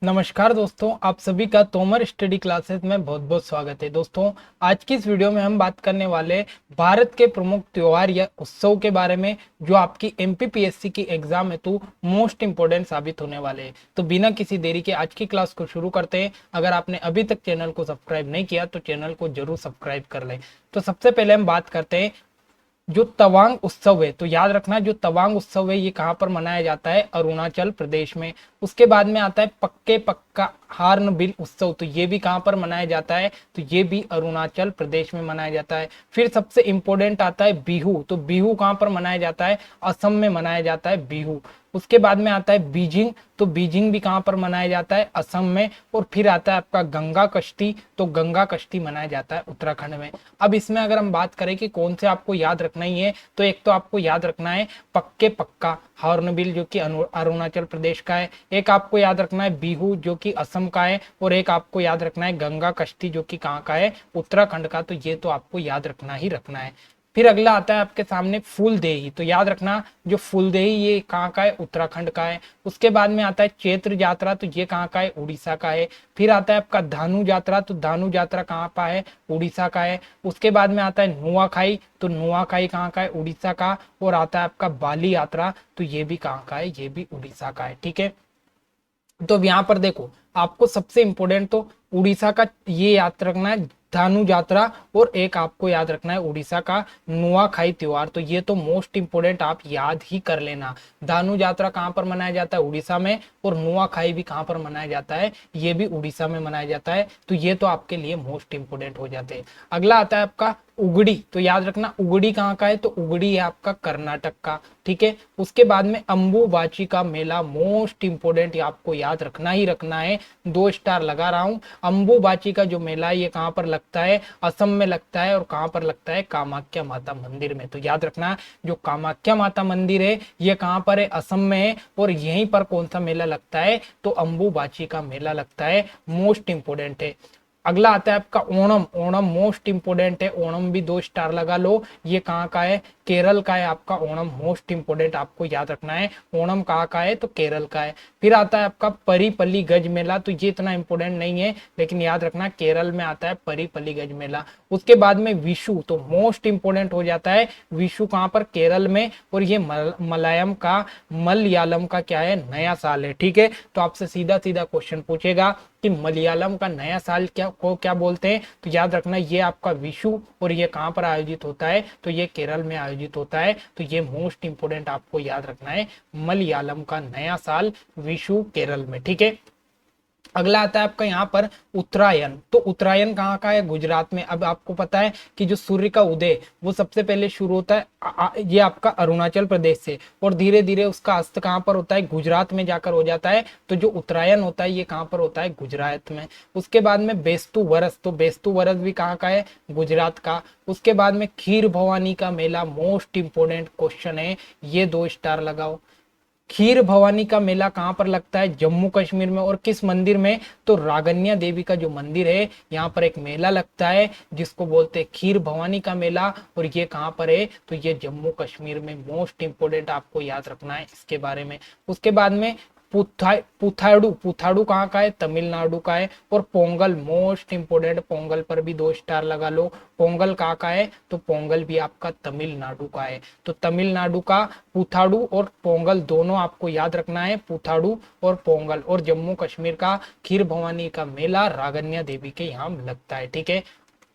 नमस्कार दोस्तों, आप सभी का तोमर स्टडी क्लासेस में बहुत बहुत स्वागत है। दोस्तों, आज की इस वीडियो में हम बात करने वाले भारत के प्रमुख त्योहार या उत्सव के बारे में जो आपकी एमपीपीएससी की एग्जाम हेतु मोस्ट इंपोर्टेंट साबित होने वाले हैं। तो बिना किसी देरी के आज की क्लास को शुरू करते हैं। अगर आपने अभी तक चैनल को सब्सक्राइब नहीं किया तो चैनल को जरूर सब्सक्राइब कर लें। तो सबसे पहले हम बात करते हैं जो तवांग उत्सव है। तो याद रखना, जो तवांग उत्सव है ये कहाँ पर मनाया जाता है? अरुणाचल प्रदेश में। उसके बाद में आता है पक्के पक्का हार्नबिल उत्सव। तो ये भी कहाँ पर मनाया जाता है? तो ये भी अरुणाचल प्रदेश में मनाया जाता है। फिर सबसे इंपॉर्टेंट आता है बिहू। तो बिहू कहाँ पर मनाया जाता है? असम में मनाया जाता है बिहू। उसके बाद में आता है बीजिंग। तो बीजिंग भी कहाँ पर मनाया जाता है? असम में। और फिर आता है आपका गंगा कश्ती। तो गंगा कश्ती मनाया जाता है उत्तराखंड में। अब इसमें अगर हम बात करें कि कौन से आपको याद रखना ही है, तो एक तो आपको याद रखना है पक्के पक्का हॉर्नबिल जो कि अरुणाचल प्रदेश का है, एक आपको याद रखना है बिहू जो कि असम का है, और एक आपको याद रखना है गंगा कश्ती जो कि कहाँ का है? उत्तराखंड का। तो ये तो आपको याद रखना ही रखना है। फिर अगला आता है आपके सामने फूलदेही। तो याद रखना, जो फूलदेही ये कहाँ का है? उत्तराखंड का है। उसके बाद में आता है चैत्र यात्रा। तो ये कहाँ का है? उड़ीसा का है। फिर आता है आपका धानु यात्रा। तो धानु यात्रा कहाँ का है? उड़ीसा का है। उसके बाद में आता है नुआखाई। तो नुआखाई कहाँ का है? उड़ीसा का। और आता है आपका बाली यात्रा। तो ये भी कहाँ का है? ये भी उड़ीसा का है। ठीक है, तो यहाँ पर देखो, आपको सबसे इंपॉर्टेंट तो उड़ीसा का ये याद रखना है, धानु यात्रा, और एक आपको याद रखना है उड़ीसा का नुआखाई त्योहार। तो ये तो मोस्ट इंपोर्टेंट आप याद ही कर लेना। धानु यात्रा कहाँ पर मनाया जाता है? उड़ीसा में। और नुआखाई भी कहाँ पर मनाया जाता है? ये भी उड़ीसा में मनाया जाता है। तो ये तो आपके लिए मोस्ट इंपोर्टेंट हो जाते हैं। अगला आता है आपका उगड़ी। तो याद रखना, उगड़ी कहाँ का है? तो उगड़ी है आपका कर्नाटक का। ठीक है, उसके बाद में अंबुबाची का मेला, मोस्ट इंपोर्टेंट आपको याद रखना ही रखना है। 2 स्टार लगा रहा हूं। अंबुबाची का जो मेला है ये कहाँ पर लगता है? असम में लगता है। और कहाँ पर लगता है? कामाख्या माता मंदिर में। तो याद रखना, जो कामाख्या माता मंदिर है ये कहाँ पर है? असम में है। और यहीं पर कौन सा मेला लगता है? तो अंबुबाची का मेला लगता है। मोस्ट इंपोर्टेंट है। अगला आता है आपका ओणम। ओणम मोस्ट इंपोर्टेंट है। ओणम भी 2 स्टार लगा लो। ये कहाँ का है? केरल का है आपका ओणम। मोस्ट इंपोर्टेंट आपको याद रखना है, ओणम कहाँ का है? तो केरल का है। फिर आता है आपका परीपल्ली गज मेला। तो ये इतना इंपोर्टेंट नहीं है, लेकिन याद रखना केरल में आता है परीपल्ली गज मेला। उसके बाद में विशु, तो मोस्ट इंपोर्टेंट हो जाता है। विशु कहाँ पर? केरल में। और ये मलयालम का क्या है? नया साल है। ठीक है, तो आपसे सीधा सीधा क्वेश्चन पूछेगा कि मलयालम का नया साल क्या बोलते हैं? तो याद रखना, ये आपका विशु। और ये कहाँ पर आयोजित होता है? तो ये केरल में आयोजित होता है। तो ये मोस्ट इंपोर्टेंट आपको याद रखना है, मलयालम का नया साल विशु केरल में। ठीक है, अगला आता है आपका यहाँ पर उत्तरायण। तो उत्तरायण कहाँ का है? गुजरात में। अब आपको पता है कि जो सूर्य का उदय वो सबसे पहले शुरू होता है ये आपका अरुणाचल प्रदेश से, और धीरे धीरे उसका अस्त कहाँ पर होता है? गुजरात में जाकर हो जाता है। तो जो उत्तरायण होता है ये कहाँ पर होता है? गुजरात में। उसके बाद में बेस्तु वरस। तो बेस्तु वरस भी कहाँ का है? गुजरात का। उसके बाद में खीर भवानी का मेला, मोस्ट इंपोर्टेंट क्वेश्चन है, ये 2 स्टार लगाओ। खीर भवानी का मेला कहाँ पर लगता है? जम्मू कश्मीर में। और किस मंदिर में? तो रागन्या देवी का जो मंदिर है यहाँ पर एक मेला लगता है जिसको बोलते हैं खीर भवानी का मेला। और ये कहाँ पर है? तो ये जम्मू कश्मीर में। मोस्ट इंपोर्टेंट आपको याद रखना है इसके बारे में। उसके बाद में पुथाड़ू। पुथाड़ू कहाँ का है? तमिलनाडु का है। और पोंगल मोस्ट इंपोर्टेंट, पोंगल पर भी 2 स्टार लगा लो। पोंगल कहाँ का है? तो पोंगल भी आपका तमिलनाडु का है। तो तमिलनाडु का पुथाड़ू और पोंगल दोनों आपको याद रखना है, पुथाड़ू और पोंगल। और जम्मू कश्मीर का खीर भवानी का मेला रागन्या देवी के यहाँ लगता है। ठीक है,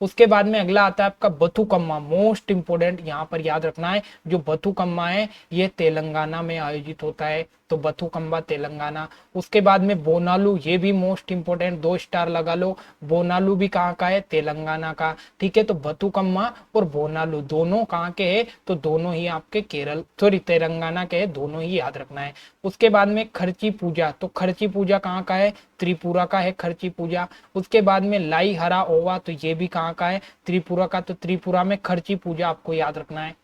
उसके बाद में अगला आता है आपका बथुकम्मा। मोस्ट इंपोर्टेंट यहाँ पर याद रखना है, जो बथुकम्मा है ये तेलंगाना में आयोजित होता है। तो बथुकम्मा तेलंगाना। उसके बाद में बोनालू, ये भी मोस्ट इंपोर्टेंट, 2 स्टार लगा लो। बोनालू भी कहाँ का है? तेलंगाना का। ठीक है, तो बथुकम्मा और बोनालू दोनों कहाँ के हैं? तो दोनों ही आपके केरल सॉरी तेलंगाना के हैं, दोनों ही याद रखना है। उसके बाद में खर्ची पूजा। तो खर्ची पूजा कहाँ का है? त्रिपुरा का है खर्ची पूजा। उसके बाद में लाई हरा ओवा। तो ये भी कहाँ का है? त्रिपुरा का। तो त्रिपुरा में खर्ची पूजा आपको याद रखना है।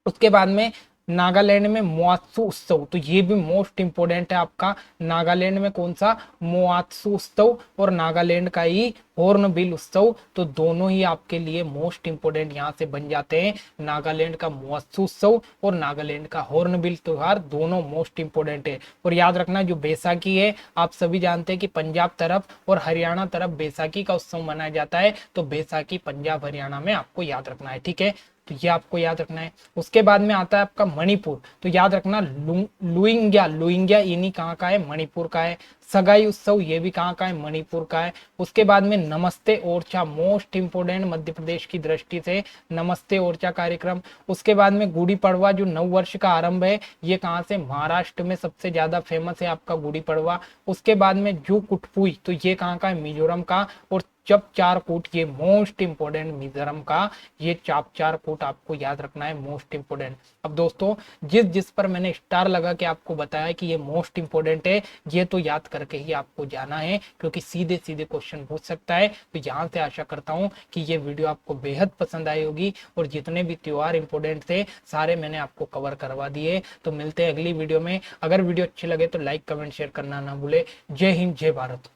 उसके बाद में नागालैंड में मोआत्सु उत्सव, तो ये भी मोस्ट इंपोर्टेंट है आपका। नागालैंड में कौन सा, मोआत्सु उत्सव, और नागालैंड का ही हॉर्नबिल उत्सव, तो दोनों ही आपके लिए मोस्ट इंपोर्टेंट यहाँ से बन जाते हैं। नागालैंड का मोआत्सु उत्सव और नागालैंड का हॉर्नबिल त्योहार दोनों मोस्ट इंपोर्टेंट है। और याद रखना जो बैसाखी है, आप सभी जानते हैं कि पंजाब तरफ और हरियाणा तरफ बैसाखी का उत्सव मनाया जाता है, तो बैसाखी पंजाब हरियाणा में आपको याद रखना है, ठीक है। तो ये आपको याद रखना है। उसके बाद में आता है आपका मणिपुर, तो याद रखना लुइंग्या, लुइंग्या इन्हीं कहाँ का है, मणिपुर का है। सगाई उत्सव ये भी कहाँ का है, मणिपुर का है। उसके बाद में नमस्ते ओरछा, मोस्ट इंपोर्टेंट मध्य प्रदेश की दृष्टि से नमस्ते ओरछा कार्यक्रम। उसके बाद में गुड़ी पड़वा जो नव वर्ष का आरंभ है, ये कहाँ से, महाराष्ट्र में सबसे ज्यादा फेमस है आपका गुड़ी पड़वा। उसके बाद में जू कुटपुई, तो ये कहाँ का है, मिजोरम का। और चप चार कूट, ये मोस्ट इंपोर्टेंट मिजोरम का, ये चाप चार कूट आपको याद रखना है, मोस्ट इंपोर्टेंट। अब दोस्तों जिस जिस पर मैंने स्टार लगा के आपको बताया कि ये मोस्ट इंपोर्टेंट है, ये तो याद करके ही आपको जाना है, क्योंकि सीधे सीधे क्वेश्चन पूछ सकता है। तो यहाँ से आशा करता हूँ कि ये वीडियो आपको बेहद पसंद आई होगी, और जितने भी त्योहार इंपोर्टेंट थे सारे मैंने आपको कवर करवा दिए। तो मिलते हैं अगली वीडियो में। अगर वीडियो अच्छी लगे तो लाइक कमेंट शेयर करना ना भूले। जय हिंद, जय भारत।